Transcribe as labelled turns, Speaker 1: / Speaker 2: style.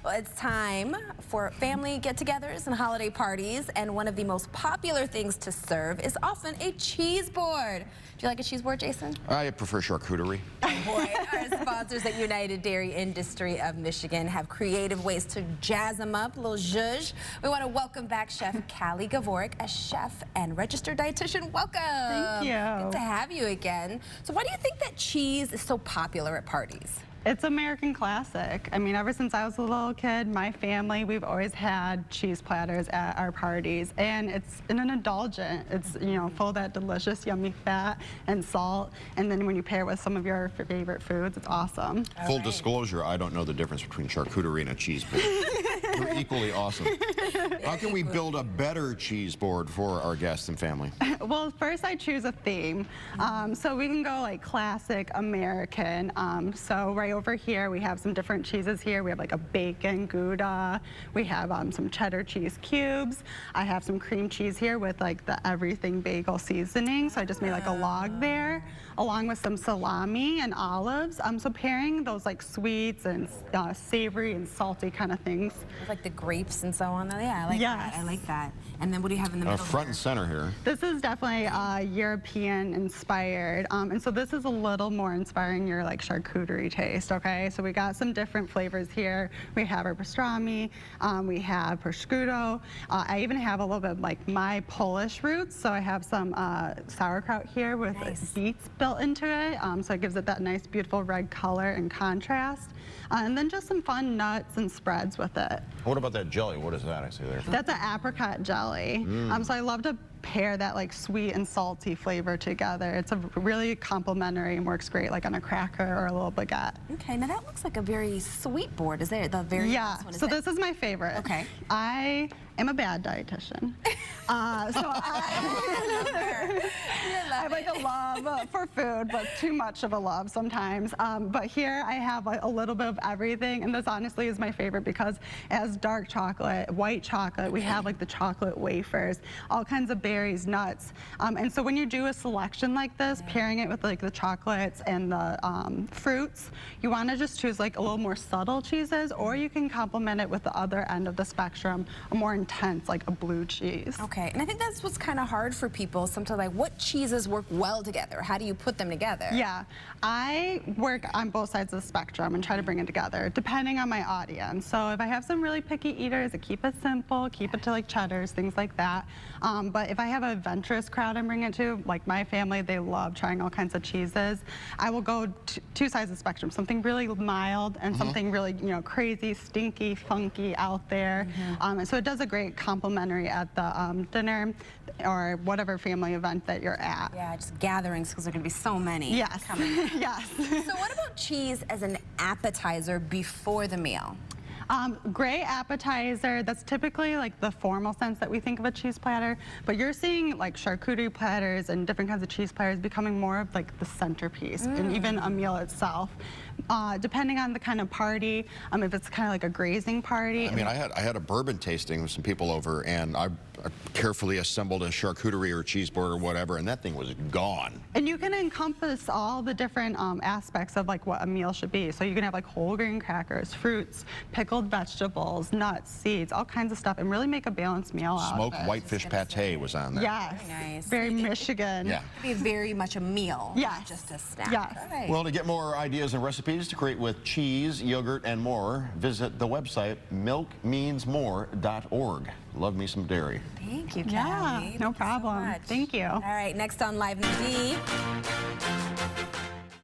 Speaker 1: Well, it's time for family get-togethers and holiday parties, and one of the most popular things to serve is often a cheese board. Do you like a cheese board, Jason?
Speaker 2: I prefer charcuterie.
Speaker 1: Boy, our sponsors at United Dairy Industry of Michigan have creative ways to jazz them up, a little zhuzh. We want to welcome back Chef Callie Gavorek, a chef and registered dietitian. Welcome.
Speaker 3: Thank you.
Speaker 1: Good to have you again. So why do you think that cheese is so popular at parties?
Speaker 3: It's American classic. I mean, ever since I was a little kid, my family, we've always had cheese platters at our parties, and it's an indulgent. It's, you know, full of that delicious, yummy fat and salt, and then when you pair it with some of your favorite foods, it's awesome.
Speaker 2: Full disclosure, I don't know the difference between charcuterie and a cheese board. They're equally awesome. How can we build a better cheese board for our guests and family?
Speaker 3: Well, first I choose a theme. So we can go like classic American. So right over here we have some different cheeses here. We have like a bacon Gouda. We have some cheddar cheese cubes. I have some cream cheese here with like the everything bagel seasoning. So I just made like a log there, along with some salami and olives. So pairing those like sweets and savory and salty kind of things.
Speaker 1: Like the grapes and so on. Yeah, I like that. I like that. And then what do you have in the middle?
Speaker 2: Front and center here.
Speaker 3: This is definitely European inspired. And so this is a little more inspiring your like charcuterie taste, okay? So we got some different flavors here. We have our pastrami, we have prosciutto. I even have a little bit of like my Polish roots. So I have some sauerkraut here with beets built into it. So it gives it that nice, beautiful red color and contrast. And then just some fun nuts and spreads with it.
Speaker 2: What about that jelly? What is that I see there?
Speaker 3: That's an apricot jelly. So I love to pair that like sweet and salty flavor together. It's a really complimentary and works great like on a cracker or a little baguette.
Speaker 1: Okay, now that looks like a very sweet board. Is there the very last one?
Speaker 3: So this is my favorite.
Speaker 1: Okay.
Speaker 3: I am a bad dietitian. I like a love for food, but too much of a love sometimes. But here I have like a little bit of everything, and this honestly is my favorite because it has dark chocolate, white chocolate, we have like the chocolate wafers, all kinds of berries, nuts. And so when you do a selection like this, pairing it with like the chocolates and the fruits, you want to just choose like a little more subtle cheeses, or you can complement it with the other end of the spectrum, a more intense, like a blue cheese.
Speaker 1: Okay, and I think that's what's kind of hard for people sometimes, like what cheeses work well together? How do you put them together?
Speaker 3: Yeah, I work on both sides of the spectrum and try to bring it together, depending on my audience. So if I have some really picky eaters, I keep it simple, keep it to like cheddars, things like that. But if I have a adventurous crowd I'm bringing it to, like my family, they love trying all kinds of cheeses, I will go two sides of the spectrum, something really mild and something really, you know, crazy, stinky, funky out there. And so it does a great complimentary at the dinner or whatever family event that you're at.
Speaker 1: Yeah, just gatherings because there are going to be so many.
Speaker 3: Yes. Yes.
Speaker 1: So what about cheese as an appetizer before the meal?
Speaker 3: Great appetizer, that's typically like the formal sense that we think of a cheese platter, but you're seeing like charcuterie platters and different kinds of cheese platters becoming more of like the centerpiece and even a meal itself. Depending on the kind of party, if it's kind of like a grazing party.
Speaker 2: I mean, I had a bourbon tasting with some people over, and I carefully assembled a charcuterie or cheese board or whatever, and that thing was gone.
Speaker 3: And you can encompass all the different aspects of like what a meal should be. So you can have like whole grain crackers, fruits, pickled vegetables, nuts, seeds, all kinds of stuff, and really make a balanced meal out of it.
Speaker 2: Smoked whitefish pate was on there.
Speaker 3: Yes.
Speaker 1: Very nice.
Speaker 3: Very Michigan.
Speaker 1: It
Speaker 2: Yeah.
Speaker 1: could be very much a meal,
Speaker 3: Yes.
Speaker 1: not just a snack.
Speaker 3: Yes.
Speaker 1: All right.
Speaker 2: Well, to get more ideas and recipes to create with cheese, yogurt, and more, visit the website milkmeansmore.org. Love me some dairy.
Speaker 1: Thank you, Callie.
Speaker 3: Yeah, no
Speaker 1: Thank you so
Speaker 3: problem.
Speaker 1: much.
Speaker 3: Thank you.
Speaker 1: All right, next on Live in the D.